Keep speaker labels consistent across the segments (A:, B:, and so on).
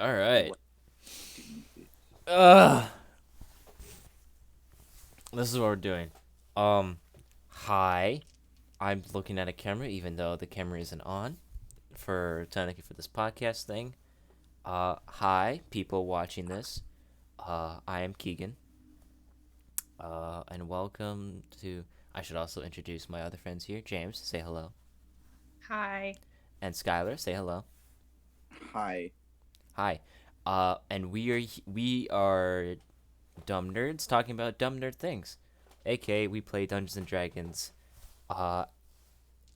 A: All right.
B: Let's do this.
A: Ugh. This is what we're doing. Um, hi. I'm looking at a camera, even though the camera isn't on, for technically for this podcast thing. Hi, people watching this. I am Keegan. And welcome to. I should also introduce my other friends here. James, say hello,
C: Hi.
A: and Skylar, say hello.
B: Hi.
A: Hi. And we are dumb nerds talking about dumb nerd things. AKA, we play Dungeons and Dragons. Uh,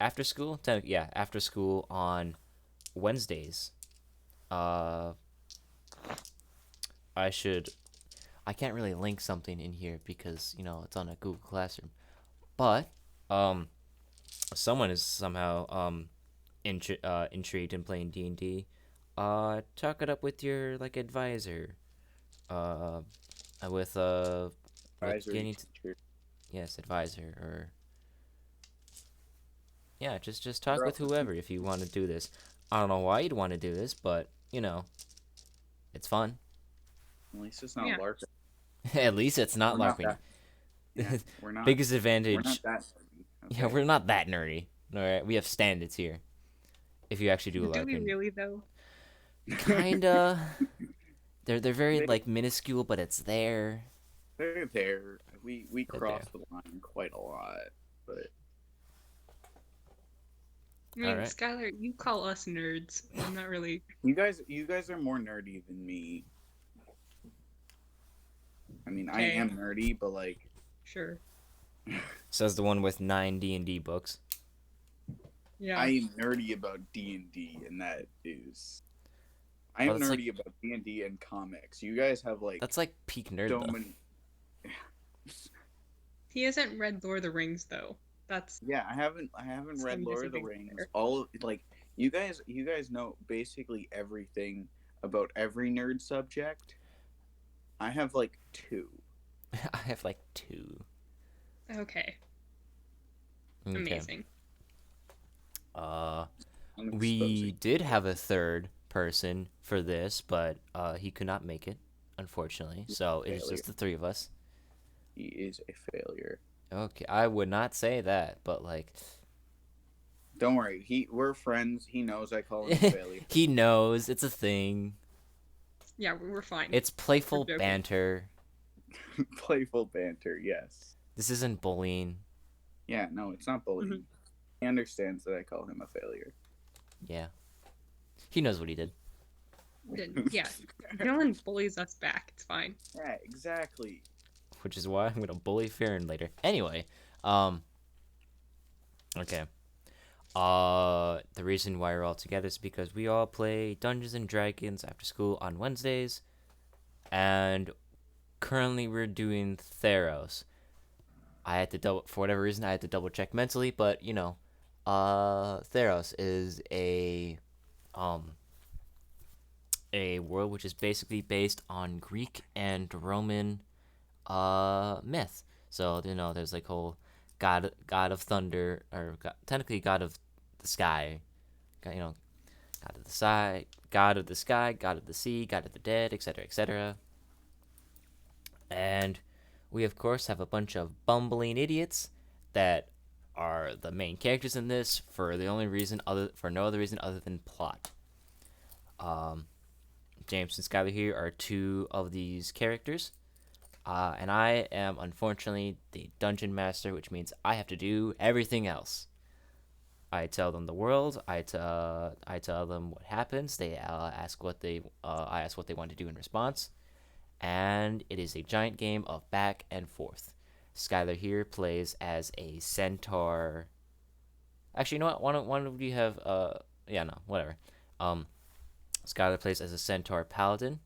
A: after school. Yeah, after school on Wednesdays. Uh, I should. I can't really link something in here because it's on a Google Classroom. But um, someone is somehow intrigued in playing D&D. Talk it up with your like advisor. Uh, with
B: Advisory
A: getting
B: teacher.
A: yes, advisor, or yeah, just talk
B: Bro,
A: with whoever if you want to do this. I don't know why you'd want to do this, but it's fun.
B: at least it's not
C: Yeah.
B: LARPing.
A: At least it's not
B: We're not
A: LARPing.
B: that. Yeah, we're not.
A: Biggest
B: We're not
A: advantage.
B: that nerdy.
A: Yeah,
B: Okay.
A: we're not that nerdy. All right, we have standards here. If you actually do
C: Do we
A: LARPing,
C: really though?
A: kinda. They're very
B: they
A: like minuscule, but it's there.
B: they're there. We
A: They're there.
B: cross the line quite a lot, but
C: I
A: All
C: mean,
A: right.
C: Skylar, you call us nerds. I'm not really
B: you guys are more nerdy than me. I mean, I
C: okay.
B: am nerdy, but like
C: Sure.
A: Says the one with 9 D&D books.
C: Yeah.
B: I am nerdy about D&D, and that is. I
A: But
B: am
A: it's like
B: nerdy about D&D and comics. You guys have like
A: that's like peak nerd
B: so
A: though.
B: many.
C: He hasn't read Lord of the Rings though. That's
B: Yeah, I haven't read
C: seen as
B: Lord
C: a
B: of the
C: big
B: Rings.
C: player.
B: All like you guys know basically everything about every nerd subject. I have like two.
A: I have like two.
C: Okay.
A: Okay.
C: Amazing.
A: Uh,
B: I'm
A: we
B: exposing.
A: did have a third person for this, but he could not make it, unfortunately. So it is
B: Failure.
A: just the three of us.
B: He is a failure.
A: Okay, I would not say that, but like
B: Don't worry. We're friends. He knows I call him a failure.
A: he knows it's a thing.
C: Yeah, we're fine.
A: It's
C: We're
A: playful
C: joking.
A: banter.
B: Playful banter. Yes.
A: This isn't bullying.
B: Yeah. No, it's not bullying.
C: Mhm.
B: He understands that I call him a failure.
A: Yeah, he knows what he did.
C: Yeah. Dylan bullies us back. It's fine.
B: Yeah. Exactly.
A: Which is why I'm gonna bully Farron later. Anyway, um, okay. The reason why we're all together is because we all play Dungeons and Dragons after school on Wednesdays, and currently we're doing Theros. I had to double for whatever reason I had to double check mentally, but Theros is um a world which is basically based on Greek and Roman myth. So there's like whole god of thunder, or technically god of the sky, god of the sky, god of the sky, god of the sea, god of the dead, etc., etc. And we of course have a bunch of bumbling idiots that are the main characters in this for no other reason other than plot. Um, James and Skylar here are two of these characters. And I am unfortunately the dungeon master, which means I have to do everything else. I tell them the world. I tell them what happens. They ask what they I ask what they want to do in response, and it is a giant game of back and forth. Skylar here plays as a centaur. Actually, you know what? One of you have yeah, no, whatever. Um, Skylar plays as a centaur paladin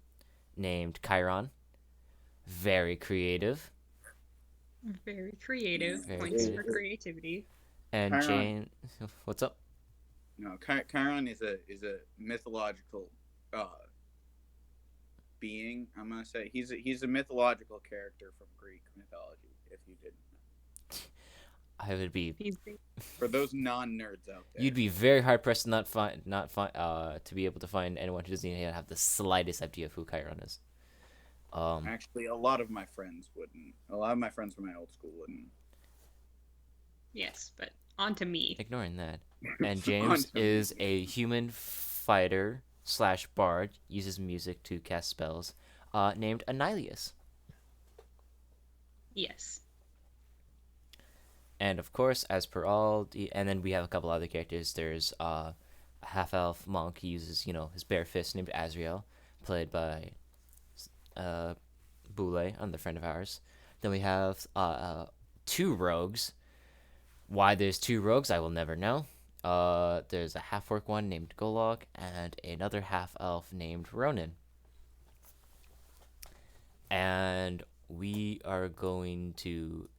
A: named Chiron. Very creative.
C: Very creative.
A: Very
C: Points
A: creative.
C: for creativity.
A: And
B: Chiron.
A: Jane, what's up?
B: No, Chiron is a mythological uh, being. I'm gonna say he's a mythological character from Greek mythology. If you didn't know.
A: I would be.
C: He's
B: For those non-nerds out there.
A: You'd be very hard pressed to to be able to find anyone who doesn't even have the slightest idea of who Chiron is.
B: Actually, a lot of my friends wouldn't. A lot of my friends from my old school wouldn't.
C: yes, but on to me.
A: Ignoring that. And James is a human fighter slash bard, uses music to cast spells, named Annihilus.
C: Yes.
A: And of course, as per and then we have a couple other characters. There's a half-elf monk. He uses, his bare fist, named Azrael, played by Boule, another friend of ours. Then we have two rogues. Why there's two rogues, I will never know. There's a half-orc one named Golog, and another half-elf named Ronan. And we are going to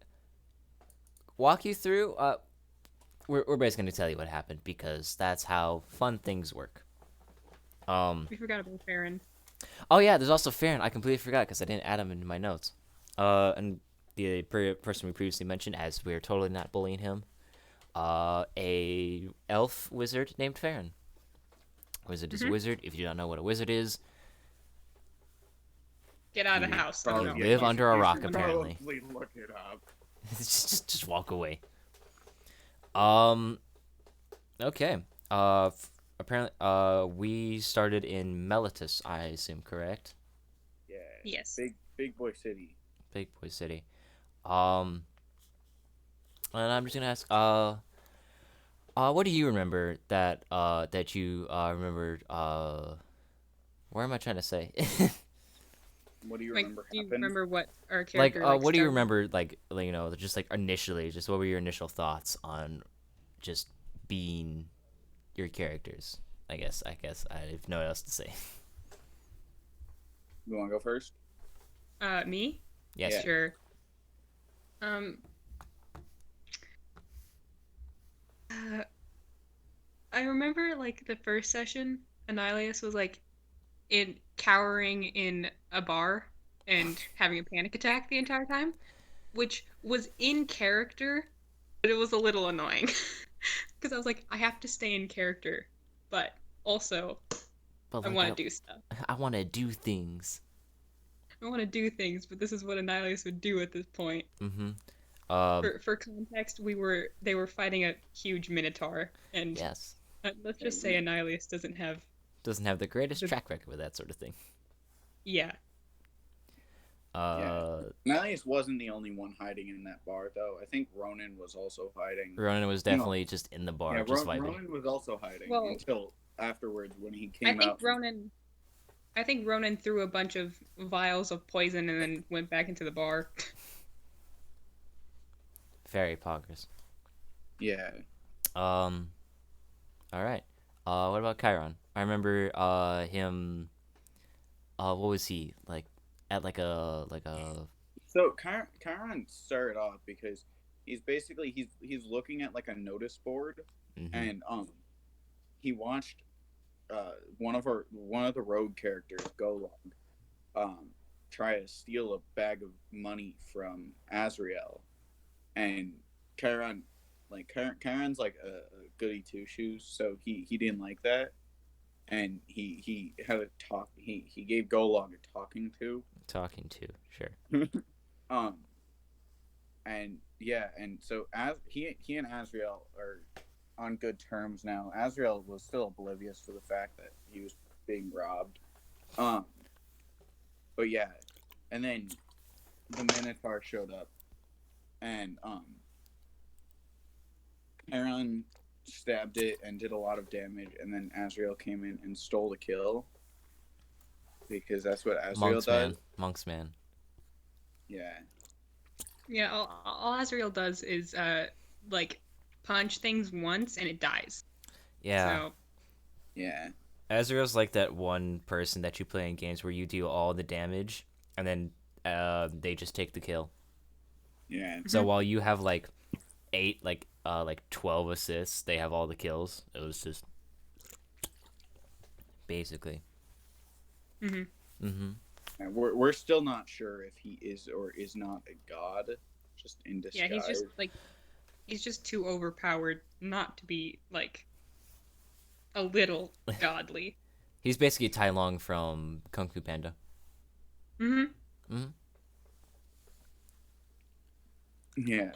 A: walk you through. We're basically going to tell you what happened because that's how fun things work.
C: We forgot about Farron.
A: Oh yeah, there's also Farron. I completely forgot because I didn't add him into my notes. And the person we previously mentioned, as we're totally not bullying him, a elf wizard named Farron. Wizard is a wizard. If you don't know what a wizard is,
C: Get out of the house.
A: You
C: Don't know.
A: live under a
B: you
A: rock,
B: should
A: apparently.
B: probably look it up.
A: just walk away. Okay. Apparently, we started in Melitus, I assume, correct?
B: Yeah.
C: Yes.
B: Big boy city.
A: Big boy city. And I'm just gonna ask, what do you remember that you remembered? Where am I trying to say?
B: What do you
C: Like,
B: remember
C: do you
B: happened?
C: remember what our
A: Like,
C: character
A: what do you
C: started-
A: remember? Like, just like initially, just what were your initial thoughts on just being your characters? I guess I have no else to say.
B: You want to go first?
C: Me?
A: Yes.
B: Yeah.
C: Sure. I remember like the first session, Annihilus was like cowering in a bar and having a panic attack the entire time, which was in character, but it was a little annoying because I was like, I have to stay in character, but also
A: But
C: I
A: like,
C: want to do stuff.
A: I want to do things.
C: I want to do things, but this is what Annihilus would do at this point.
A: Mm-hmm.
C: For context, they were fighting a huge minotaur, and
A: Yes.
C: let's just say Annihilus doesn't have.
A: Doesn't have the greatest track record with that sort of thing.
C: Yeah.
B: Nalius wasn't the only one hiding in that bar, though. I think Ronan was also hiding.
A: Ronan was definitely just in the bar,
B: Yeah,
A: just vibing.
B: Ronan was also hiding
C: Well,
B: until afterwards when he
C: I
B: came
C: think
B: out.
C: I think Ronan threw a bunch of vials of poison and then went back into the bar.
A: Very poggers.
B: Yeah.
A: All right. What about Chiron? I remember him. What was he like? At like a
B: So Chiron started off because he's basically he's looking at like a notice board,
A: Mhm.
B: and he watched one of the rogue characters, Golog, try to steal a bag of money from Azrael, and Chiron's like a goody two shoes, so he didn't like that, and he had a talk. He gave Golog a talking to.
A: talking to, sure.
B: And yeah, and so as he and Azrael are on good terms now. Azrael was still oblivious to the fact that he was being robbed. But yeah, and then the Minotaur showed up, and Aaron stabbed it and did a lot of damage, and then Azrael came in and stole the kill. Because that's what Azrael does.
A: Monks man.
B: Yeah.
C: Yeah, all Azrael does is like punch things once and it dies.
A: Yeah.
C: So
B: Yeah.
A: Azrael's like that one person that you play in games where you do all the damage and then they just take the kill.
B: Yeah.
A: So while you have like 12 assists, they have all the kills. It was just basically.
C: Mhm.
A: Mhm.
B: And we're still not sure if he is or is not a god, just in disguise.
C: yeah, he's just too overpowered not to be like a little godly.
A: He's basically Tai Long from Kung Fu Panda.
C: Mm-hmm.
A: Hmm.
B: Yeah.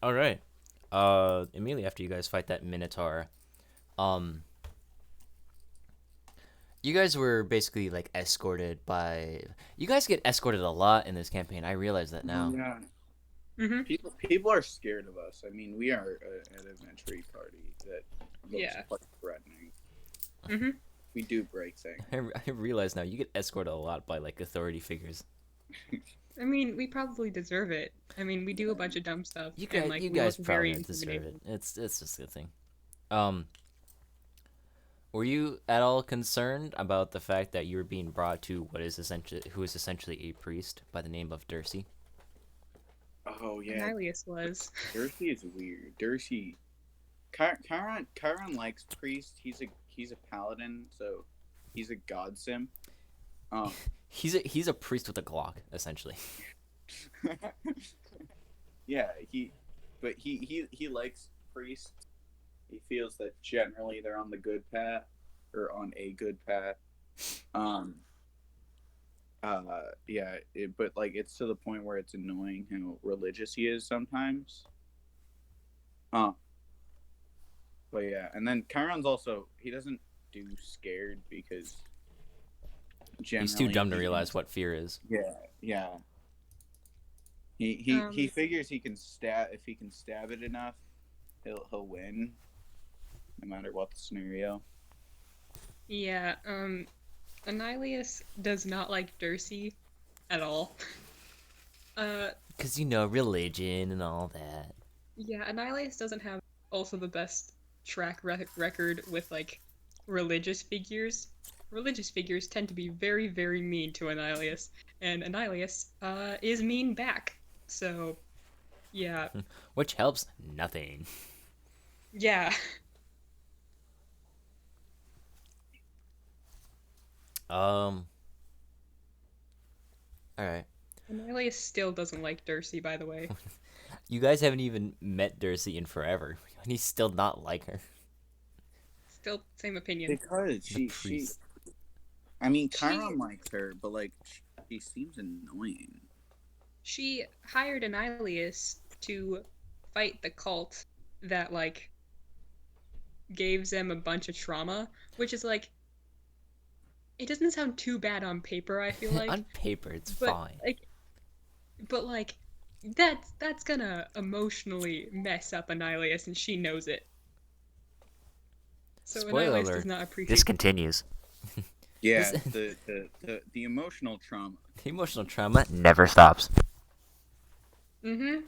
A: All right. Immediately after you guys fight that Minotaur, um, you guys were basically like escorted by. You guys get escorted a lot in this campaign. I realize that now.
B: Yeah.
C: Mm-hmm.
B: People are scared of us. I mean, we are an adventure party that looks
C: Yeah.
B: quite threatening.
C: Mm-hmm.
B: We do break things.
A: I realize now you get escorted a lot by like authority figures.
C: I mean, we probably deserve it. I mean, we do a bunch of dumb stuff, and like
A: You
C: we
A: guys
C: look
A: probably
C: very
A: don't deserve it.
C: intimidating.
A: It's just a thing. Um, were you at all concerned about the fact that you were being brought to who is essentially a priest by the name of Dursey?
B: Oh yeah,
C: Nihilius was.
B: Dursey is weird. Dursey, Chiron likes priest. He's a paladin, so he's a god sim. Um,
A: He's a priest with a Glock, essentially.
B: yeah, he likes priests. He feels that generally they're on the good path or on a good path. Um, yeah, but like it's to the point where it's annoying how religious he is sometimes. Um, but yeah, and then Chiron's also he doesn't do scared because generally
A: He's too dumb to
B: he-
A: realize what fear is.
B: Yeah, yeah. He figures he can stab if he can stab it enough, he'll win, no matter what the scenario.
C: Yeah. Nihilius does not like Dursey at all.
A: Cause you know religion and all that.
C: Yeah, Annihilus doesn't have also the best record with like religious figures. Religious figures tend to be very, very mean to Annihilus, and Annihilus is mean back. So, yeah,
A: Which helps nothing.
C: yeah,
A: All right.
C: Annihilus still doesn't like Dursey, by the way.
A: You guys haven't even met Dursey in forever, and he's still not like her.
C: Still same opinion.
B: Because
A: The priest.
B: I mean,
C: She-
B: Chiron likes her, but like she seems annoying.
C: She hired Annihilus to fight the cult that like gave them a bunch of trauma, which is like it doesn't sound too bad on paper, I feel like.
A: On paper, it's
C: but
A: fine.
C: like that's gonna emotionally mess up Annihilus and she knows it. So
A: Spoiler
C: Annihilus
A: alert.
C: does not appreciate
A: This continues.
B: Yeah,
A: This-
B: the emotional trauma.
A: The emotional trauma never stops.
C: Mm-hmm.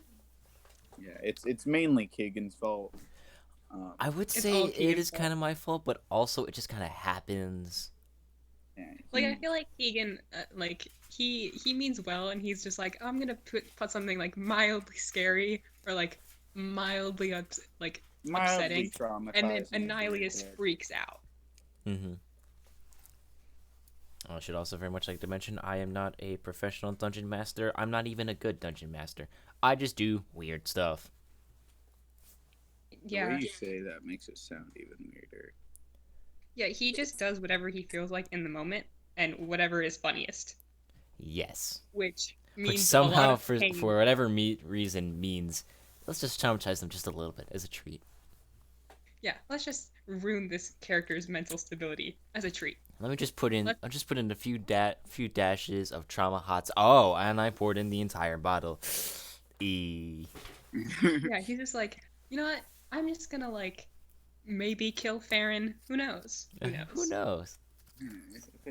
B: Yeah, it's mainly Keegan's fault.
A: I would
C: It's
A: say
C: all
A: it
C: Keegan's
A: is kind of my fault, but also it just kind of happens.
B: Yeah,
C: Like I feel like Keegan like he means well and he's just like I'm gonna put something like mildly scary or like mildly
B: mildly
C: upsetting,
B: traumatizing.
C: and then Annihilus freaks out.
A: Mm-hmm. I should also very much like to mention I am not a professional dungeon master. I'm not even a good dungeon master. I just do weird stuff.
B: The
C: Yeah.
B: way you say that makes it sound even weirder.
C: Yeah, he just does whatever he feels like in the moment and whatever is funniest,
A: Yes.
C: which
A: Which
C: means a
A: somehow,
C: lot of
A: for
C: pain.
A: whatever reason, means let's just traumatize them just a little bit as a treat.
C: Yeah, let's just ruin this character's mental stability as a treat.
A: Let me just put in.
C: Let-
A: I'll just put in a few dashes of trauma hots. Oh, and I poured in the entire bottle.
C: Yeah, he's just like, you know what? I'm just gonna like maybe kill Farron. Who knows? Who knows?
A: Who knows?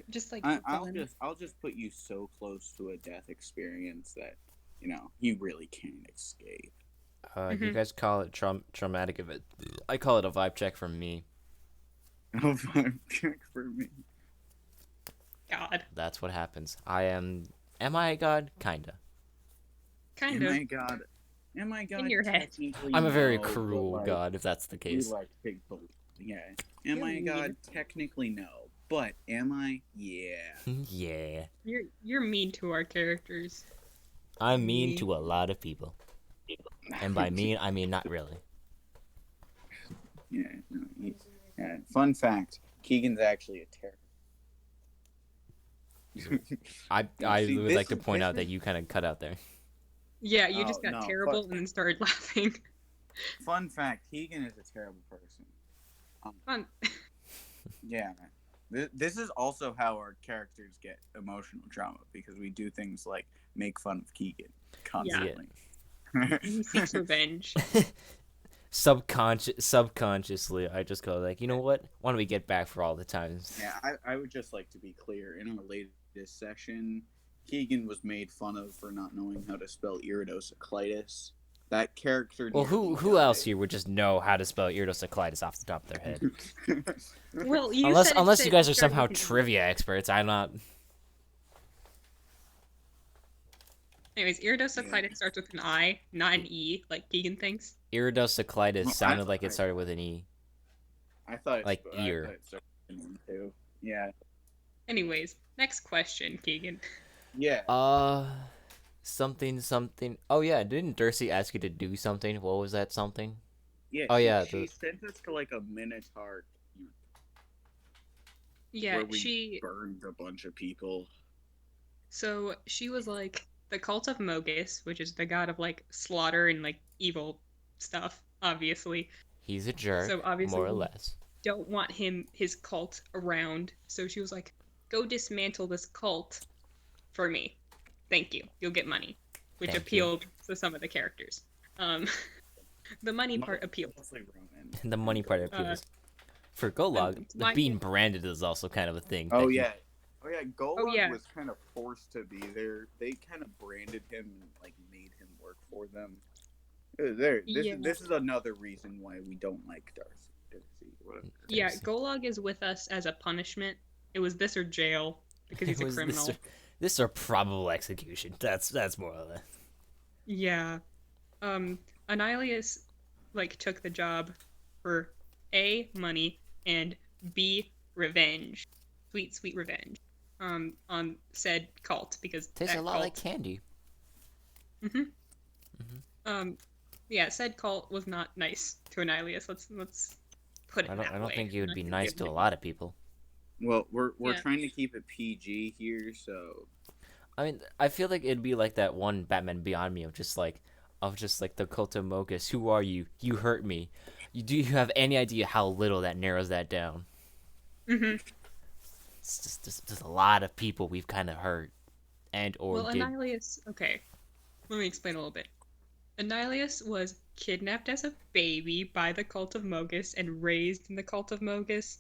C: Just like
B: I'll just put you so close to a death experience that you really can't escape.
A: You guys call it traumatic event. I call it a vibe check from me.
B: A vibe check for me.
C: God,
A: That's what happens. Am I a god? Kinda.
C: kind
B: Am
C: of.
B: I God? Am I God?
C: In your head.
B: Technically,
A: I'm a very
B: no, but,
A: cruel
B: like,
A: god, if that's the
B: we
A: case.
B: like big yeah. Am
C: You're
B: I a God?
C: weird.
B: Technically, no. but am I? Yeah.
A: Yeah.
C: You're mean to our characters.
A: I'm mean to a lot of people. And by mean, I mean not really.
B: Yeah, no, yeah. Fun fact: Keegan's actually a terror.
A: I
B: See,
A: would like to point out that you kind of cut out there.
C: Yeah, you
B: Oh,
C: just got
B: no,
C: terrible and then started laughing.
B: Fun fact: Keegan is a terrible person.
C: Fun.
B: Yeah, this is also how our characters get emotional drama because we do things like make fun of Keegan constantly.
C: He seeks revenge.
A: Subconsciously, I just go like, you know what? Why don't we get back for all the times?
B: Yeah, I would just like to be clear. In our latest session, Keegan was made fun of for not knowing how to spell iridocyclitis. That character.
A: Well,
B: nearly
A: who
B: died.
A: else here would just know how to spell iridocyclitis off the top of their head?
C: Well, you
A: Unless
C: said
A: you guys are
C: started
A: somehow
C: with an E.
A: trivia experts, I'm not.
C: Anyways, iridocyclitis starts with an I, not an E, like Keegan thinks.
A: Iridocyclitis
B: Well,
A: sounded like it started with an E.
B: I thought it
A: Like
B: I
A: ear.
B: thought it started with an E too. Yeah.
C: Anyways, next question, Keegan.
B: Yeah.
A: Something. Oh yeah, didn't Darcy ask you to do something? What was that something?
B: Yeah.
A: Oh,
B: she,
A: yeah,
B: She
A: the-
B: sent us to like a minotaur
C: Yeah,
B: where we
C: she
B: burned a bunch of people.
C: so she was like the cult of Mogus, which is the god of like slaughter and like evil stuff, obviously.
A: He's a jerk,
C: So obviously
A: more or
C: we
A: less.
C: don't want his cult around. So she was like, "Go dismantle this cult for me. Thank you. You'll get money," which
A: Thank
C: appealed to some of the characters. The money part appealed.
B: Mostly Roman.
A: The money part appeals. For Golog, the
C: my-
A: being branded is also kind of a thing.
B: Oh
A: that he-
B: yeah. Oh yeah, Golog
C: yeah.
B: was kind of forced to be there. They kind of branded him and like made him work for them.
C: Yeah.
B: This is another reason why we don't like Darcy. Whatever.
C: Yeah,
A: Darcy.
C: Golog is with us as a punishment. It was this or jail because he's
A: It
C: a
A: was
C: criminal.
A: This or probable execution. That's more or less.
C: Yeah. Annihilus like took the job for A, money, and B, revenge. Sweet, sweet revenge. On said cult because
A: Tastes
C: that
A: a lot
C: cult,
A: like candy.
C: yeah, said cult was not nice to Annihilus. Let's put it
A: I
C: that
A: don't
C: way.
A: think you would be
C: Not
A: nice to a
C: forgiving.
A: lot of people.
B: Well, we're
C: Yeah.
B: trying to keep it PG here, so
A: I mean, I feel like it'd be like that one Batman Beyond me of just like the cult of Mogus. Who are you? You hurt me. Do you have any idea how little that narrows that down?
C: Mhm.
A: It's just there's a lot of people we've kind of hurt, and or
C: Well,
A: did.
C: Annihilus. Okay, let me explain a little bit. Annihilus was kidnapped as a baby by the cult of Mogus and raised in the cult of Mogus,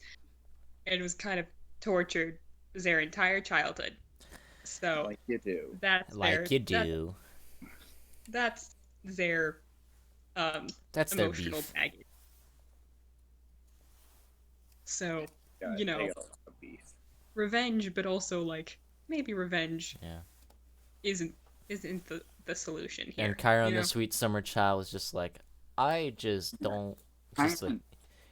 C: and was kind of tortured their entire childhood. So
B: like you do.
C: that's
A: Like
C: their,
A: you do.
C: that's their
A: That's their
C: emotional
A: beef.
C: baggage. So
B: Yeah,
C: you know,
B: they got a lot of beef.
C: revenge, but also like maybe revenge
A: Yeah.
C: isn't the solution here.
A: And Chiron,
C: you know?
A: the sweet summer child, was just like, I just don't. Just like,
B: Chiron-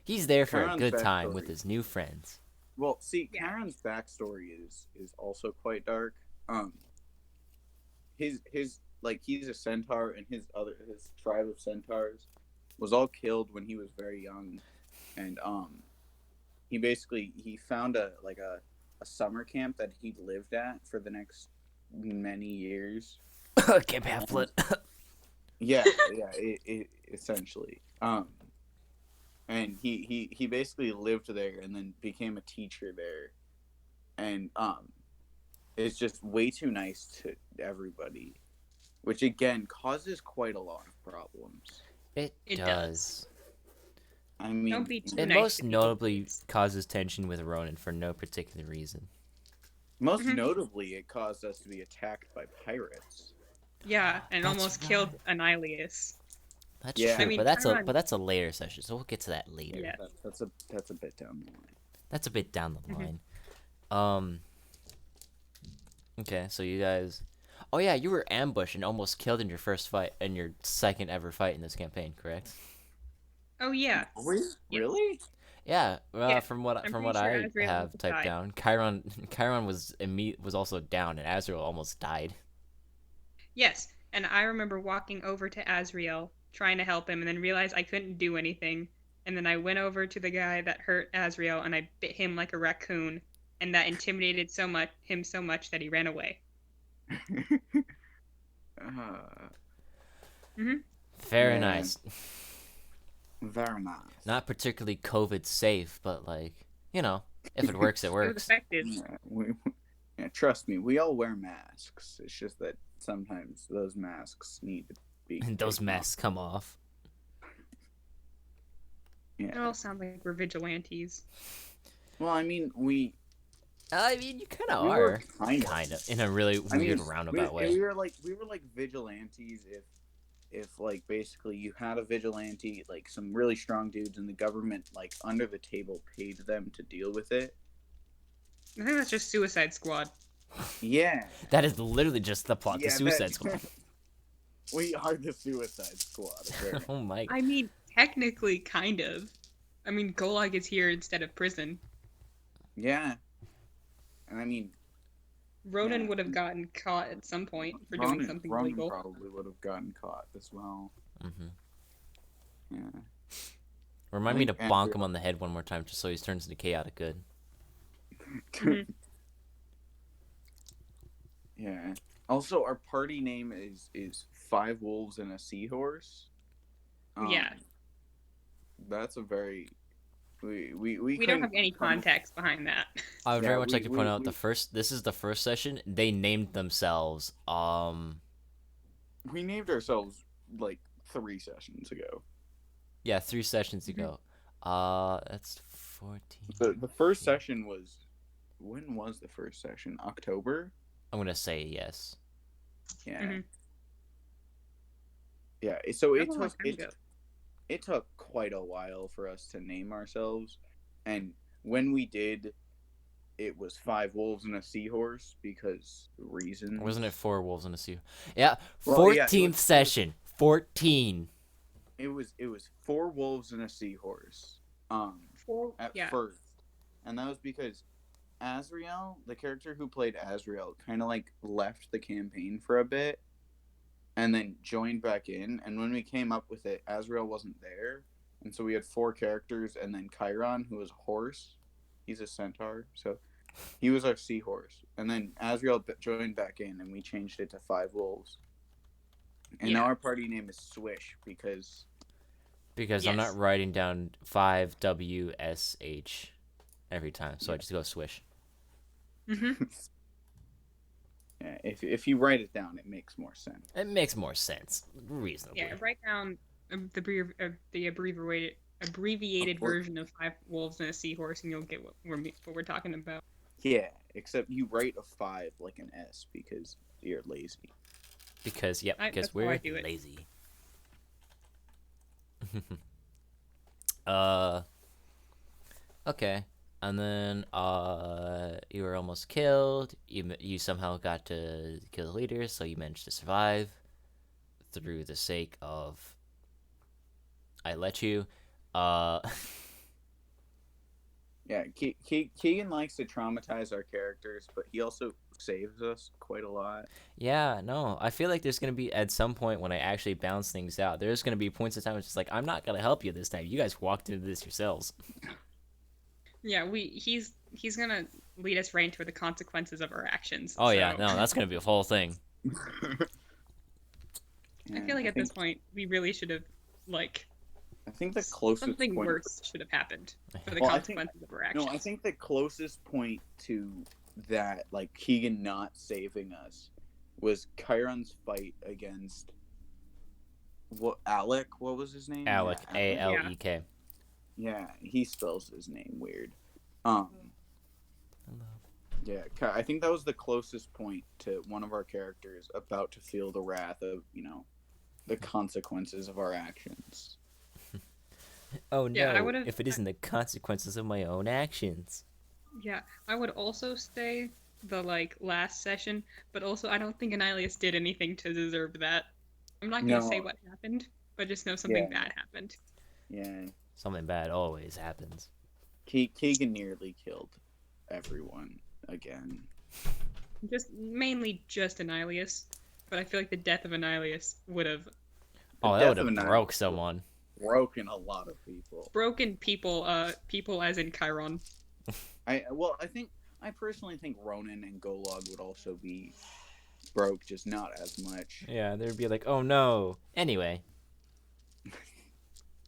A: he's there for a
B: Chiron's
A: good time with
B: backstory.
A: his new friends.
B: Well, see,
C: Yeah.
B: Chiron's backstory is also quite dark. His like he's a centaur, and his tribe of centaurs was all killed when he was very young, and he found a summer camp that he lived at for the next many years.
A: Camp Half-Blood.
B: Yeah, essentially. And he basically lived there and then became a teacher there, and it's just way too nice to everybody, which again causes quite a lot of problems.
A: It
C: It
A: does.
C: does.
B: I mean,
C: Don't be too
A: It
C: nice
A: most
C: to people,
A: notably
C: please.
A: causes tension with Ronan for no particular reason.
B: most
C: Mhm.
B: notably, it caused us to be attacked by pirates.
C: Yeah, and
A: That's
C: almost
A: right.
C: killed Annihilus.
A: That's
B: Yeah.
A: true,
C: I mean,
A: but
C: Chiron-
A: that's a later session, so we'll get to that later.
C: Yeah.
B: That's a bit down the line.
A: That's a bit down the
C: Mhm.
A: line. Okay, so you guys. Oh yeah, you were ambushed and almost killed in your first fight, in your second ever fight in this campaign, correct?
C: Oh yeah.
B: Really?
A: Yeah,
C: Yeah,
A: from what
C: I'm
A: from
C: pretty
A: what
C: sure
A: I
C: Azrael
A: have
C: almost
A: typed
C: died.
A: down, Chiron was also down, and Azrael almost died.
C: Yes, and I remember walking over to Azrael, trying to help him, and then realized I couldn't do anything. And then I went over to the guy that hurt Azrael, and I bit him like a raccoon, and that intimidated so much that he ran away.
B: uh,
C: Hmm.
A: Very
B: yeah,
A: nice.
B: very nice.
A: Not particularly COVID safe, but like, if it works, it
C: It was
A: works.
C: effective.
B: Yeah, trust me, we all wear masks. It's just that sometimes those masks need to be
A: And those
B: taken off.
A: masks come off.
C: It
B: Yeah.
C: all sounds like we're vigilantes.
B: Well, I mean,
A: I mean, you kind of
B: we were
A: are,
B: kind
A: kind
B: of.
A: of, in a really
B: I
A: weird
B: mean,
A: roundabout way.
B: we were like vigilantes if like basically you had a vigilante, like some really strong dudes, and the government like under the table paid them to deal with it.
C: I think that's just Suicide Squad.
B: Yeah,
A: That is literally just the plot to
B: yeah,
A: Suicide Squad.
B: we are the Suicide Squad. Apparently.
A: Oh my.
C: I mean, technically, kind of. I mean, Gulag is here instead of prison.
B: Yeah, and I mean,
C: Ronan
B: yeah,
C: would have gotten caught at some point for doing something
B: Ronan
C: illegal.
B: probably would have gotten caught as well.
A: Mm-hmm.
B: Yeah,
A: Remind
B: I
A: me to
B: think
A: bonk him on the head one more time, just so he turns into chaotic good.
C: Mhm.
B: Yeah. Also, our party name is Five Wolves and a Seahorse.
C: Yeah.
B: That's a very we
C: We don't
B: couldn't
C: have any
B: come up-
C: context behind that.
A: I would
B: Yeah,
A: very much like
B: we
A: to point
B: we,
A: out
B: we
A: this is the first session. They named themselves.
B: we named ourselves like 3 sessions ago.
A: Yeah, 3 sessions
C: Mhm.
A: ago. That's 14.
B: The first session was when was the first session? October?
A: I'm gonna say yes.
B: Yeah.
C: Mhm.
B: Yeah. So
C: That was a long time ago.
B: it took quite a while for us to name ourselves, and when we did, it was Five Wolves and a Seahorse because reasons.
A: Wasn't it 4 wolves in a sea? Yeah,
B: Well, yeah,
A: 14th session. 14.
B: it was 4 wolves and a seahorse. At
C: Yeah.
B: first, and that was because Azrael, the character who played Azrael, kind of like left the campaign for a bit, and then joined back in. And when we came up with it, Azrael wasn't there, and so we had 4 characters, and then Chiron, who was a horse. He's a centaur, so he was our seahorse. And then Azrael joined back in, and we changed it to Five Wolves. And now
C: Yeah.
B: our party name is Swish because
A: Because I'm
C: Yes.
A: not writing down 5WSH every time, so I just go swish.
C: Mhm.
B: yeah, if you write it down, it makes more sense.
A: It makes more sense, reasonably.
C: Yeah. Write down the abbreviated
B: Or-
C: version of Five Wolves and a Seahorse, and you'll get what we're talking about.
B: Yeah, except you write a 5 like an S because you're lazy.
A: Because
C: That's how I
A: we're
C: do it.
A: lazy. Okay. And then you were almost killed. You somehow got to kill the leader, so you managed to survive through the sake of I let you.
B: Yeah, Keegan likes to traumatize our characters, but he also saves us quite a lot.
A: Yeah, no. I feel like there's gonna be at some point when I actually balance things out. There's gonna be points in time it's just like I'm not gonna help you this time. You guys walked into this yourselves.
C: Yeah. He's gonna lead us right into the consequences of our actions.
A: Oh yeah,
C: so-
A: no, that's gonna be a whole thing.
C: I feel like at this point we really should have like
B: I think the closest
C: something
B: point.
C: worse should have happened for the
B: Well, I think-
C: consequences of our actions.
B: No, I think the closest point to that, like Keegan not saving us, was Chiron's fight against Alec. What was his name?
A: Alec,
B: Yeah,
A: ALEK.
B: Yeah, he spells his name weird.
A: Hello.
B: Yeah, I think that was the closest point to one of our characters about to feel the wrath of the consequences of our actions.
A: Oh no!
C: Yeah, I would've-
A: If it isn't the consequences of my own actions.
C: Yeah, I would also say the last session, but also I don't think Annihilus did anything to deserve that. I'm not gonna
B: No.
C: say what happened, but just know something
B: Yeah.
C: bad happened.
B: Yeah,
A: Something bad always happens.
B: Keegan nearly killed everyone again.
C: Just mainly just Annihilus, but I feel like the death of Annihilus would have
B: The
A: Oh, that would
B: death of
A: have
B: Annihilus
A: broke someone.
B: broken a lot of people.
C: broken people. People as in Chiron.
B: I personally think Ronan and Golog would also be broke, just not as much.
A: Yeah, they'd be like, oh no. Anyway,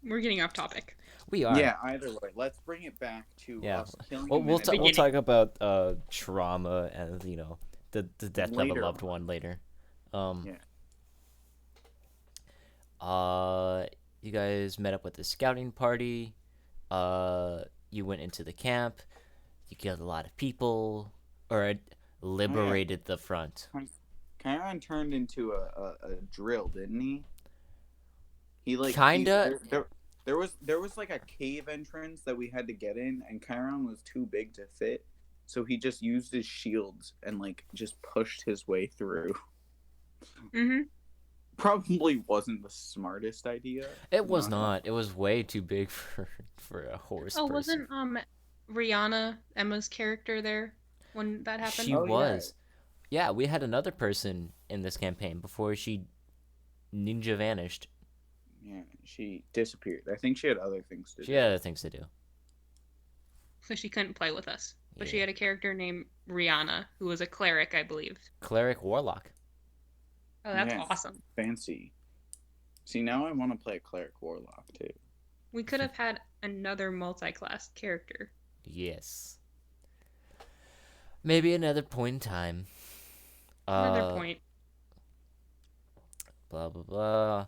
C: We're getting off topic.
A: we are.
B: Yeah, either way, let's bring it back to
A: Yeah.
B: us killing
A: We'll
B: him
A: we'll,
B: in
A: ta-
B: a
A: we'll
C: Beginning.
A: talk about trauma and the death of a
B: Later
A: loved
B: on.
A: one later.
B: Yeah.
A: You guys met up with the scouting party. You went into the camp. You killed a lot of people, or liberated the front.
B: Chiron turned into a drill, didn't he? He like
A: Kinda.
B: there was like a cave entrance that we had to get in, and Chiron was too big to fit, so he just used his shields and like just pushed his way through.
C: Mm-hmm.
B: Probably wasn't the smartest idea.
A: It was not. It was way too big for a horse.
C: Oh,
A: person.
C: wasn't Rihanna, Emma's character, there when that happened?
A: She
B: Oh,
A: was. Yeah, we had another person in this campaign before she ninja vanished.
B: Yeah, she disappeared. I think she had other things to do.
A: She had other things to do.
C: So she couldn't play with us. But she
A: Yeah.
C: had a character named Rihanna, who was a cleric, I believe.
A: Cleric Warlock.
C: Oh, that's
B: Yes.
C: awesome.
B: Fancy. See, now I want to play a cleric warlock too.
C: We could have had another multi-class character.
A: Yes. Maybe another point in time.
C: Another point.
A: Blah blah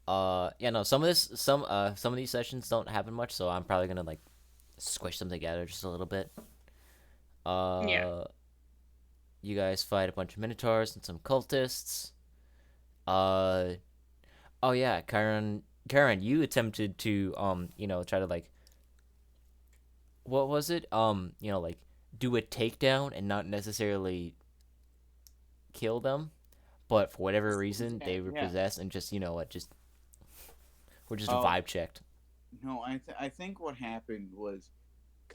A: blah. Yeah, no, some of these sessions don't happen much, so I'm probably gonna like squish them together just a little bit.
C: Yeah.
A: You guys fight a bunch of minotaurs and some cultists. Oh yeah, Karen, you attempted to try to like, what was it? Like do a takedown and not necessarily kill them, but for whatever reason they were possessed and just were just vibe checked.
B: No, I think what happened was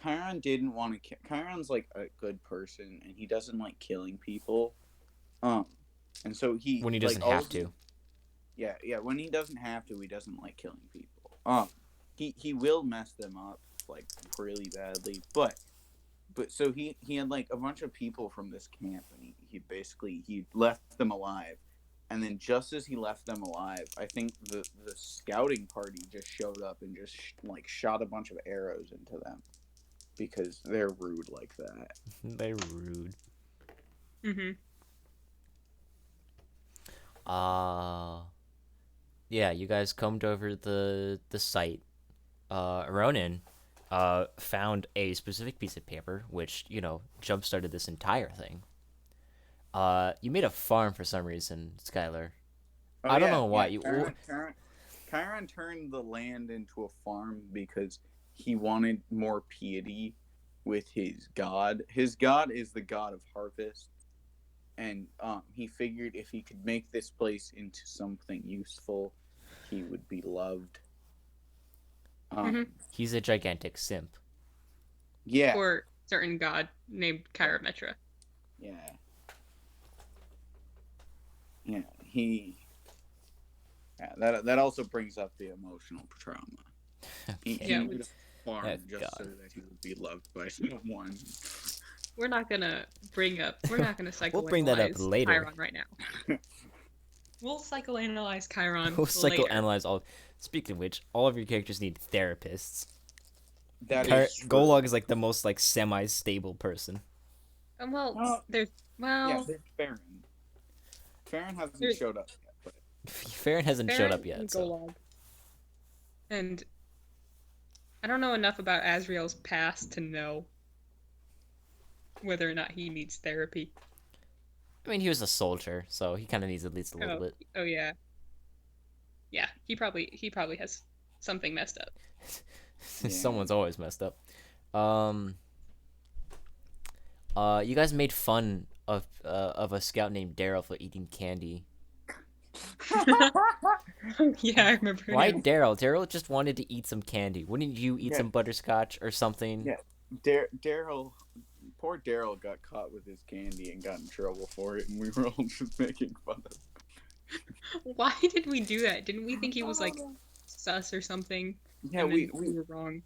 B: Chiron didn't want to kill. Chiron's like a good person, and he doesn't like killing people. And so
A: When he doesn't
B: like,
A: have to.
B: Yeah. When he doesn't have to, he doesn't like killing people. He will mess them up like really badly, but so he had like a bunch of people from this camp, and he basically he left them alive. And then just as he left them alive, I think the scouting party just showed up and just like shot a bunch of arrows into them because they're rude like that.
A: They're rude.
C: Mm-hmm.
A: Yeah, you guys combed over the site. Ronan found a specific piece of paper, which jump started this entire thing. You made a farm for some reason, Skylar. I don't know why.
B: Chiron turned the land into a farm because he wanted more piety with his god. His god is the god of harvest, and he figured if he could make this place into something useful, he would be loved.
A: He's a gigantic simp.
B: Yeah.
C: Or certain god named Chirometra.
B: Yeah. Yeah, that also brings up the emotional trauma. He
C: Yeah,
B: would farm
A: Oh,
B: just
A: God.
B: so that he would be loved by someone.
C: We're not gonna psychoanalyze
A: We'll bring that up later.
C: Chiron right now. We'll psychoanalyze Chiron
A: We'll
C: later.
A: psychoanalyze all. Speaking of which, all of your characters need therapists.
B: That is true.
A: Golog is like the most like semi-stable person.
C: Well, there's
B: Yeah, there's Farron. Farron hasn't showed up yet, but
A: Farron hasn't showed up yet.
C: and
A: So.
C: Golog. And I don't know enough about Azrael's past to know whether or not he needs therapy.
A: I mean, he was a soldier, so he kind of needs at least a little bit.
C: Oh yeah. Yeah, he probably has something messed up.
A: Someone's always messed up. You guys made fun of a scout named Daryl for eating candy.
C: Yeah, I remember
A: Why
C: him.
A: Daryl? Daryl just wanted to eat some candy. Wouldn't you eat
B: Yeah,
A: some butterscotch or something?
B: yeah. Daryl, poor Daryl got caught with his candy and got in trouble for it, and we were all just making fun of
C: Why did we do that? Didn't we think he was like
B: him.
C: sus or something?
B: Yeah,
C: And
B: we
C: then we
B: we
C: were wrong.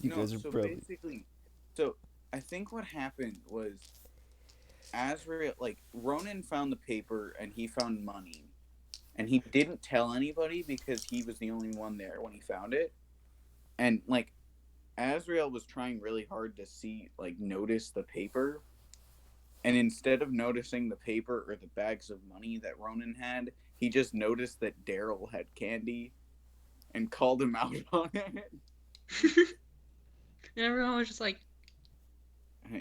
A: You
B: no.
A: guys are
B: So
A: brilliant.
B: basically, so I think what happened was Azrael, like Ronan, found the paper and he found money, and he didn't tell anybody because he was the only one there when he found it, and like Azrael was trying really hard to notice the paper, and instead of noticing the paper or the bags of money that Ronan had, he just noticed that Daryl had candy and called him out on it.
C: And everyone was just like,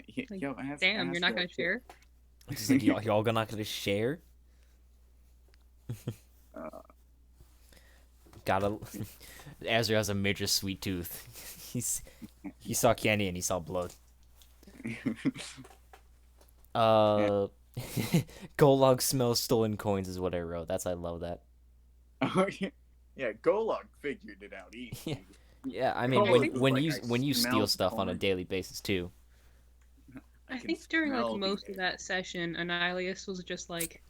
B: Yo,
C: damn, you're not
B: Azrael,
C: gonna share?
A: Just like y'all not gonna share.
B: uh,
A: Gotta. Azrael has a major sweet tooth. He saw candy and he saw blood.
B: yeah.
A: Uh, Golog smells stolen coins is what I wrote. I love that.
B: Oh, yeah, Golog figured it out
A: Yeah,
B: easy.
A: yeah. I mean,
C: I
B: Golog
C: think
B: was like, I
A: when you steal
B: smell
A: stuff on a
B: corn.
A: daily basis too.
B: I
C: I
B: can
C: think during like
B: smell the
C: most of
B: air.
C: that session, Annihilus was just like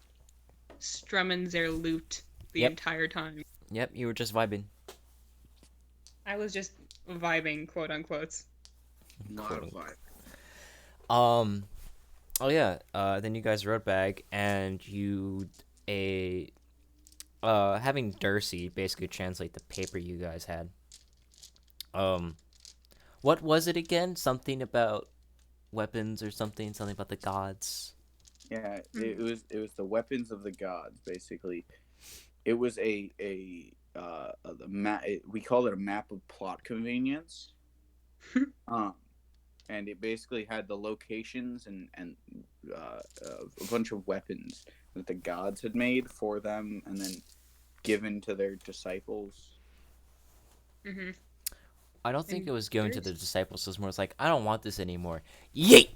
C: strumming their loot the
A: Yep,
C: entire time.
A: yep. You were just vibing.
C: I was just vibing, quote unquote.
A: Quote
B: Lot of
A: unquote.
B: vibe.
A: Oh yeah. Then you guys rode back and you a having Darcy basically translate the paper you guys had. Um, what was it again? Something about weapons or something. Something about the gods.
B: Yeah,
C: Hmm.
B: it was the weapons of the gods basically. It was the map. We called it a map of plot convenience. Um, and it basically had the locations a bunch of weapons that the gods had made for them and then given to their disciples.
C: Hmm.
A: I don't think
C: And
A: it was given to the
C: there's
A: disciples. It was more like, I don't want this anymore. Yeet!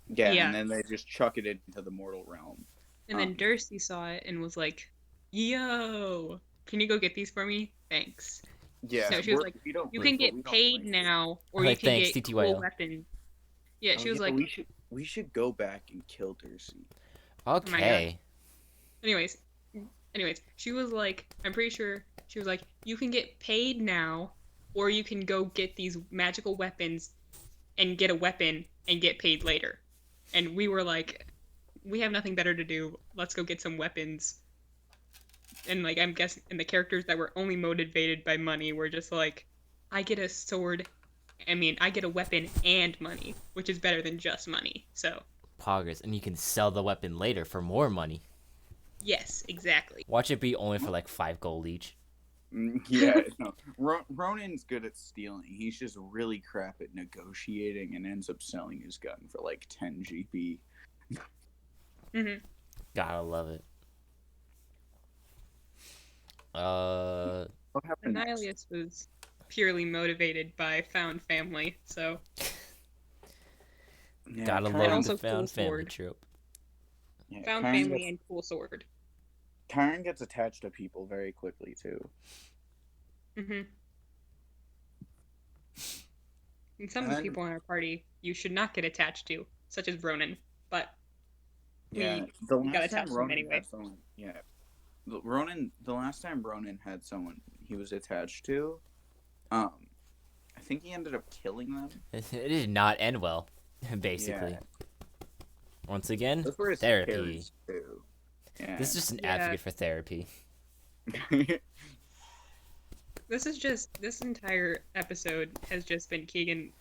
B: Yeah, and
C: yeah,
B: then they just chuck it into the mortal realm.
C: and then
B: Um,
C: Darcy saw it and was like, "Yo, can you go get these for me? Thanks."
B: yeah,
C: No, she was like,
B: we don't
C: "You
B: like,
C: can
B: but we
C: get
B: don't
C: paid
B: like it.
C: now, or you
A: Like,
C: can
A: thanks,
C: get cool
A: TTYL.
C: weapons." Yeah,
B: Oh
C: she was
B: yeah,
C: like,
B: we should go back and kill Darcy.
C: "Oh my god."
A: Okay.
C: Anyways, she was like, I'm pretty sure she was like, "You can get paid now, or you can go get these magical weapons and get a weapon and get paid later." And we were like, "We have nothing better to do. Let's go get some weapons." And like I'm guessing, and the characters that were only motivated by money were just like, "I get a sword. I mean, I get a weapon and money, which is better than just money." So
A: Poggers. And you can sell the weapon later for more money.
C: yes, exactly.
A: Watch it be only for like 5 gold each.
B: Yeah, no. Ronan's good at stealing. He's just really crap at negotiating and ends up selling his gun for like 10 GP.
C: Hmm.
A: Gotta love it. Uh,
B: What happened next?
C: Annihilus was purely motivated by found family, so
B: Yeah,
A: gotta
C: and
A: love the
C: also cool
A: found family
C: sword.
A: trope.
B: Yeah,
C: Found family and cool sword.
B: Kyron gets attached to people very quickly too.
C: Hmm. And some
B: And
C: of the
B: then
C: people in our party you should not get attached to, such as Ronan, but
B: yeah,
C: we
B: the
C: got
B: last time
C: attached to him
B: Ronan
C: anyway.
B: had someone, yeah, the last time Ronan had someone he was attached to, um, I think he ended up killing them.
A: It did not end well,
B: Yeah,
A: basically. Once again,
B: those were his
A: therapy.
B: parents too.
A: This
B: Yeah.
A: is just an
C: Yeah,
A: advocate for therapy.
C: this entire episode has just been Keegan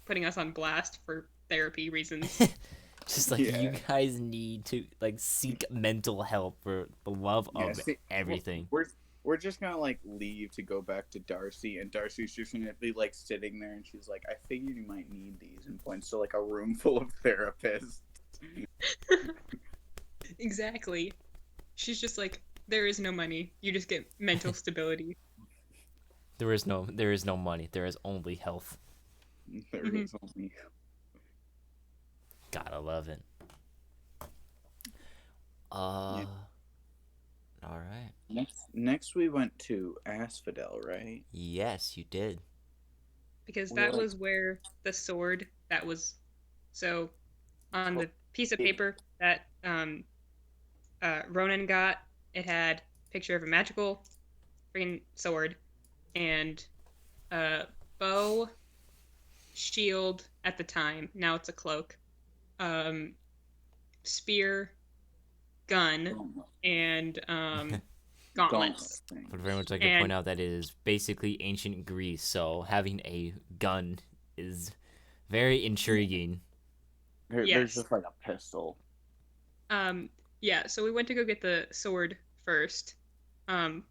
C: putting us on blast for therapy reasons.
A: Just like you
B: Yeah.
A: guys need to like seek mental help for the love
B: Yeah,
A: of
B: see,
A: everything.
B: we're just gonna like leave to go back to Darcy, and Darcy's just gonna be like sitting there, and she's like, "I figured you might need these," and points to like a room full of therapists.
C: Exactly. She's just like, there is no money. You just get mental stability.
A: There is no money. There is only health.
B: There
C: Hmm.
B: is only
A: Gotta love it.
B: Yeah.
A: All right.
B: Next we went to Asphodel, right?
A: Yes, you did.
C: because
B: We
C: that
B: like
C: was where the sword that was so on
B: told
C: the piece of
B: Kitty.
C: paper that Ronan got. It had a picture of a magical freaking sword and a bow, shield at the time. Now it's a cloak. Um, spear, gun,
B: Gauntlet,
C: and
B: gauntlet
C: gauntlets.
A: Would very
B: things.
A: much like to point
C: And
A: out that it is basically ancient Greece, so having a gun is very intriguing.
B: There's
C: yes,
B: just like a pistol.
C: um, yeah. So we went to go get the sword first, um,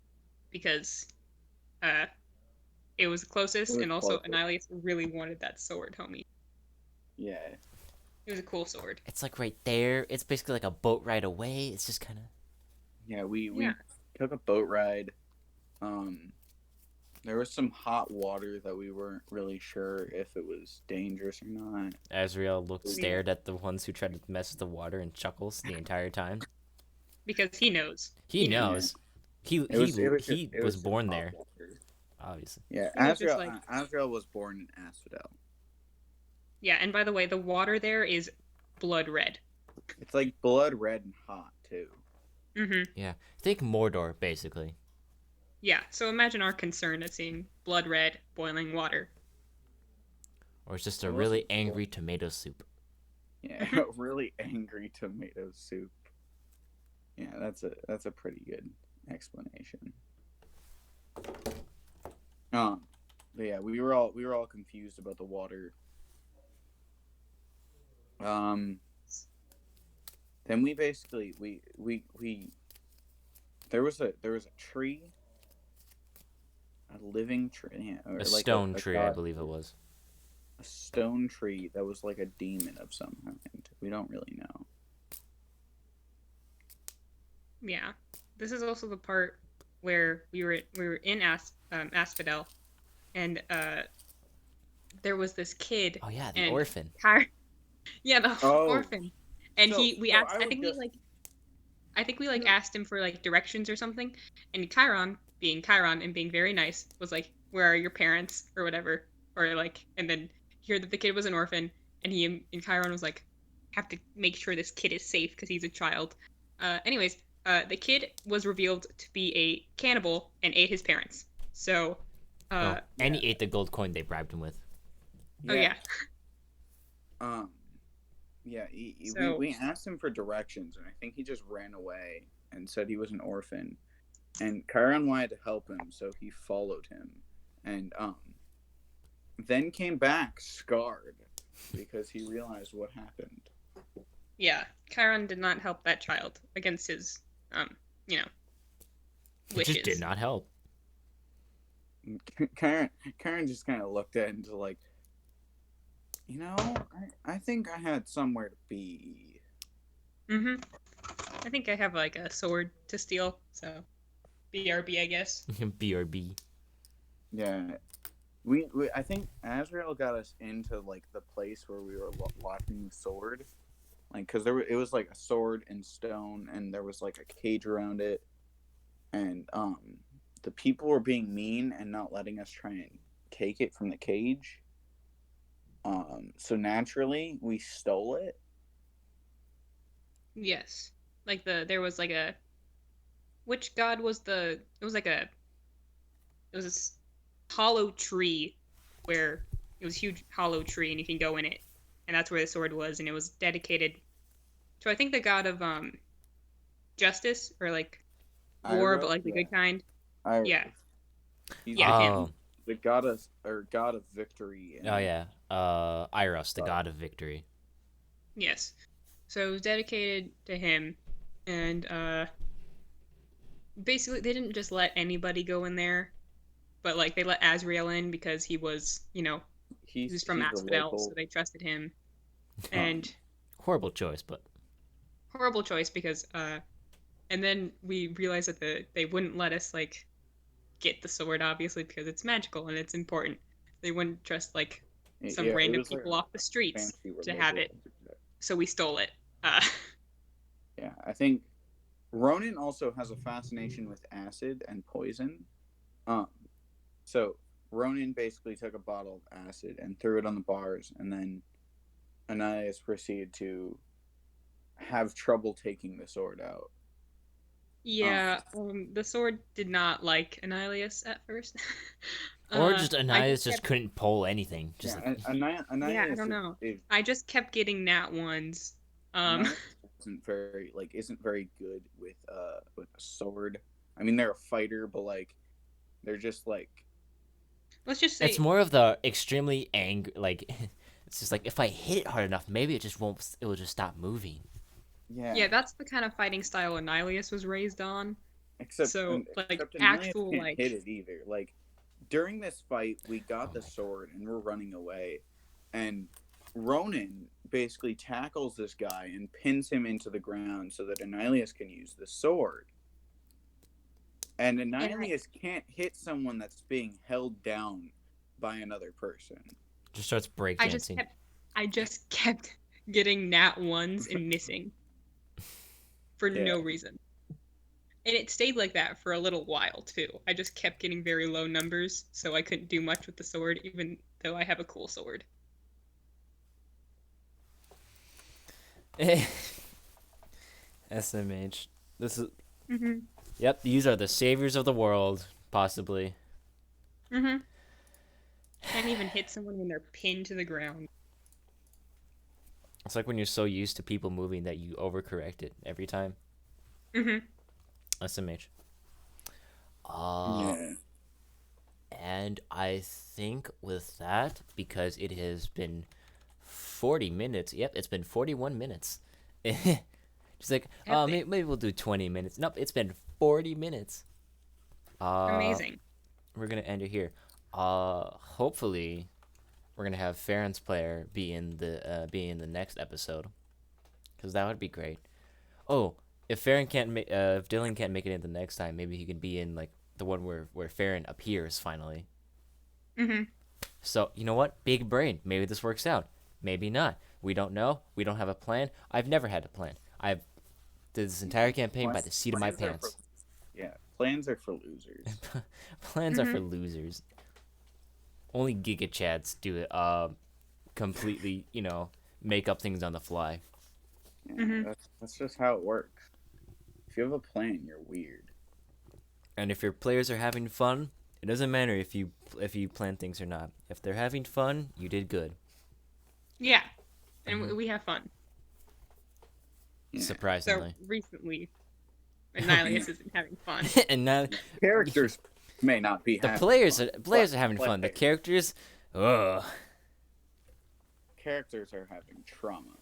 C: because uh, it was the
B: It
C: closest,
B: was
C: and also
B: closer.
C: Annihilus really wanted that sword, homie.
B: Yeah.
C: It was a cool sword.
A: It's like right there. It's basically like a boat ride away. It's just kind of.
B: Yeah,
C: Yeah.
B: we took a boat ride. Um there was some hot water that we weren't really sure if it was dangerous or not.
A: Azrael looked,
C: Yeah.
A: stared at the ones who tried to mess with the water, and chuckles the entire time.
C: Because he knows.
A: He
C: He knows.
B: Yeah.
A: knows. He
B: It was
A: he
B: it was just
A: he
B: it
A: was
B: was just
A: born
B: hot
A: there,
B: water.
A: obviously.
B: Yeah,
C: He was just like,
B: Azrael was born in Asphodel.
C: yeah. And by the way, the water there is blood red.
B: It's like blood red and hot too.
C: Mm-hmm.
A: Yeah, think Mordor basically,
C: Yeah. So imagine our concern at seeing blood red boiling water.
A: or it's just
B: It
A: a
B: wasn't
A: really angry tomato soup.
B: yeah,
C: Mm-hmm.
B: really angry tomato soup. Yeah, that's a pretty good explanation. Um, but yeah, we were all confused about the water. Um, then we basically we there was a tree, a living tree, yeah, or
A: A
B: like
A: stone
B: a
A: tree, I
B: god,
A: believe it was.
B: a stone tree that was like a demon of some kind. We don't really know.
C: Yeah. This is also the part where we were in Asphodel, and there was this kid,
A: Oh yeah, the
C: and
A: orphan.
C: yeah, the
B: Oh,
C: orphan, and
B: so
C: we
B: so
C: asked.
B: I was just
C: I think we like asked him for like directions or something, and Chiron, being Chiron and being very nice, was like, "Where are your parents?" or whatever, or like, and then hear that the kid was an orphan, and and Chiron was like, "Have to make sure this kid is safe because he's a child." Anyways, the kid was revealed to be a cannibal and ate his parents. So,
A: Oh, and
B: yeah
A: he ate the gold coin they bribed him with.
C: oh
B: yeah
C: yeah,
B: um yeah
C: so
B: we asked him for directions and I think he just ran away and said he was an orphan and Chiron wanted to help him so he followed him and then came back scarred because he realized what happened.
C: yeah, Chiron did not help that child against his um, you know,
A: It just did
C: wishes.
A: not help.
B: Karen just kind of looked at him to like, I think I had somewhere to be.
C: Mm-hmm. I think I have like a sword to steal, so BRB, I guess.
A: BRB.
B: Yeah, we I think Azrael got us into like the place where we were locking the sword, like because it was like a sword in stone and there was like a cage around it, and the people were being mean and not letting us try and take it from the cage. So naturally we stole it.
C: Yes. Like there was like a which god was it was like it was this hollow tree where it was a huge hollow tree and you can go in it. And that's where the sword was, and it was dedicated to I think the god of justice or like war, but
B: Iris,
C: like the
B: yeah,
C: good kind. Yeah.
B: Iris. He's
C: Yeah, him.
A: Oh,
B: the goddess or god of victory
A: oh
B: and
A: yeah. Iros, the
B: uh,
A: god of victory.
C: Yes. So it was dedicated to him, and basically they didn't just let anybody go in there, but like they let Azrael in because he was, he was from
B: he's a
C: Asphodel, so
B: local.
C: they trusted him.
B: Um,
C: And
A: Horrible choice, but
C: horrible choice because and then we realized that they wouldn't let us like get the sword obviously because it's magical and it's important. They wouldn't trust like some
B: yeah, it
C: random
B: was like
C: people
B: a
C: off the streets
B: fancy
C: to have
B: religious.
C: it, so we stole it. Uh
B: Yeah, I think. Ronan also has a fascination with acid and poison. Um, so Ronan basically took a bottle of acid and threw it on the bars, and then Ananias proceeded to have trouble taking the sword out. Um,
C: Yeah, the sword did not like Annihilus at first.
A: Or just
C: I just
A: Ananias just
C: kept,
A: couldn't pull anything. Just like
B: yeah,
C: yeah, I
B: Ananias
C: don't know.
B: is
C: I just kept getting nat ones. Um,
B: Ananias isn't very good with a sword. I mean, they're a fighter, but like they're just like
C: let's just
A: it's
C: say,
A: more of the extremely angry. Like it's just like if I hit it hard enough, maybe it just won't. It will just stop moving.
B: yeah.
C: yeah, that's the kind of fighting style Annihilus was raised on. So, like,
B: Except Ananias
C: actual,
B: can't hit
C: like,
B: it either. Like during this fight, we got
A: Oh
B: the
A: my
B: sword and we're running away, and Ronan basically tackles this guy and pins him into the ground so that Ananias can use the sword. And
C: and
B: Annihilatus can't hit someone that's being held down by another person.
A: just starts
C: I just
A: breakdancing.
C: kept, I just kept getting nat ones and missing for
B: Yeah.
C: no reason. And it stayed like that for a little while too. I just kept getting very low numbers, so I couldn't do much with the sword, even though I have a cool sword.
A: SMH. This is.
C: Mhm.
A: Yep, these are the saviors of the world, possibly.
C: Mhm. Can't even hit someone when they're pinned to the ground.
A: It's like when you're so used to people moving that you overcorrect it every time.
C: Mhm.
A: SMH. Uh,
B: Yeah.
A: and I think with that, because it has been 40 minutes. Yep, it's been 41 minutes. Just like,
C: Epic.
A: maybe we'll do 20 minutes. Nope, it's been 40 minutes. Uh,
C: Amazing.
A: we're gonna end it here. Hopefully, we're gonna have Farron's player be in the next episode, because that would be great. Oh, if if Dylan can't make it in the next time, maybe he can be in like the one where Farron appears finally.
C: Mhm.
A: So you know what? Big brain. Maybe this works out. Maybe not. We don't know. We don't have a plan. I've never had a plan. I've did this entire campaign by the seat of my
B: Plans are for
A: pants.
B: yeah. Plans are for losers.
A: Plans are for
C: Mhm.
A: losers. Only Giga Chads do it. Completely, make up things on the fly.
B: Yeah,
C: Mhm.
B: that's just how it works. If you have a plan, you're weird.
A: And if your players are having fun, it doesn't matter if you plan things or not. If they're having fun, you did good.
C: Yeah, and
A: Hmm.
C: we have fun.
B: Yeah.
C: So
A: Surprisingly.
C: recently, Annihilus isn't having fun.
A: And now
B: Characters may not be
A: the
B: having
A: players
B: fun,
A: are
B: but
A: players are having fun. The
B: players,
A: characters, ugh.
B: characters are having trauma.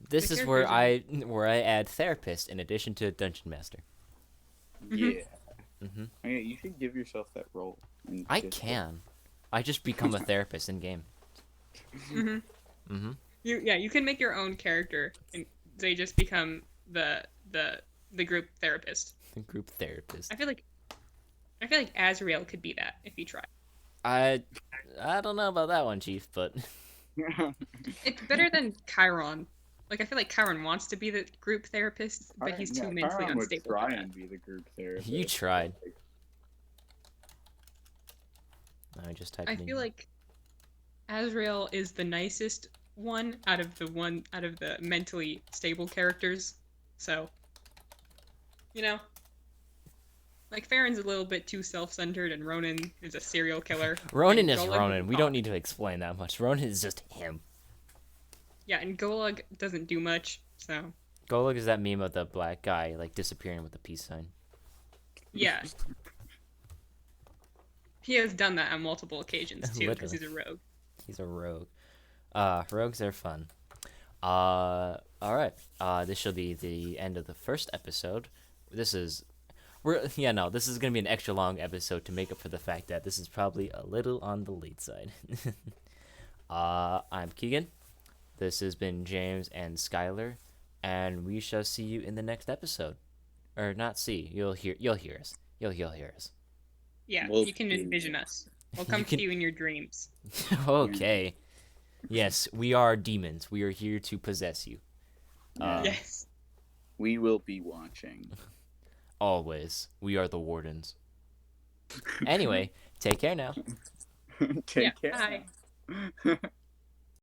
C: The
A: This is
C: characters are.
A: where I add therapist in addition to dungeon master.
C: Mhm.
B: Yeah.
A: Hmm.
B: Okay, you should give yourself that role. And
A: I
B: just
A: can. I just become a therapist in game.
C: Mhm.
A: Hmm.
C: You can make your own character, and they just become the group therapist.
A: The group therapist.
C: I feel like Azrael could be that if he tried.
A: I I don't know about that one, Chief, but
C: It's better than Chiron. Like I feel like Chiron wants to be the group therapist, but he's too
B: yeah,
C: mentally
B: Chiron would
C: unstable for
B: try
C: that.
B: and be the group
A: you
B: therapist.
A: tried. I just typed
C: I
A: it in
C: feel
A: here.
C: like Azrael is the nicest one out of the mentally stable characters. So, you know, like Farron's a little bit too self-centered, and Ronan is a serial killer.
A: Ronan
C: And
A: is
C: Gulag
A: Ronan.
C: is
A: We don't
C: not.
A: need to explain that much. Ronan is just him.
C: Yeah, and Gulag doesn't do much. So,
A: Go look at that meme of the black guy like disappearing with the peace sign.
C: yeah, he has done that on multiple occasions too, because
A: Literally,
C: he's a rogue.
A: he's a rogue. Rogues are fun. All right. This shall be the end of the first episode. This is this is gonna be an extra long episode to make up for the fact that this is probably a little on the late side. I'm Keegan. This has been James and Skylar, and we shall see you in the next episode. Or not see. You'll hear us. You'll hear us.
C: Yeah,
B: We'll
C: you can
B: see.
C: envision us. We'll
A: You
C: come
A: can
C: to you in your dreams.
A: okay. Yes, we are demons. We are here to possess you.
B: Yeah.
C: Yes.
B: We will be watching.
A: Always. We are the wardens. Anyway, take care now.
C: Yeah.
B: Take care.
C: Bye.
B: Now.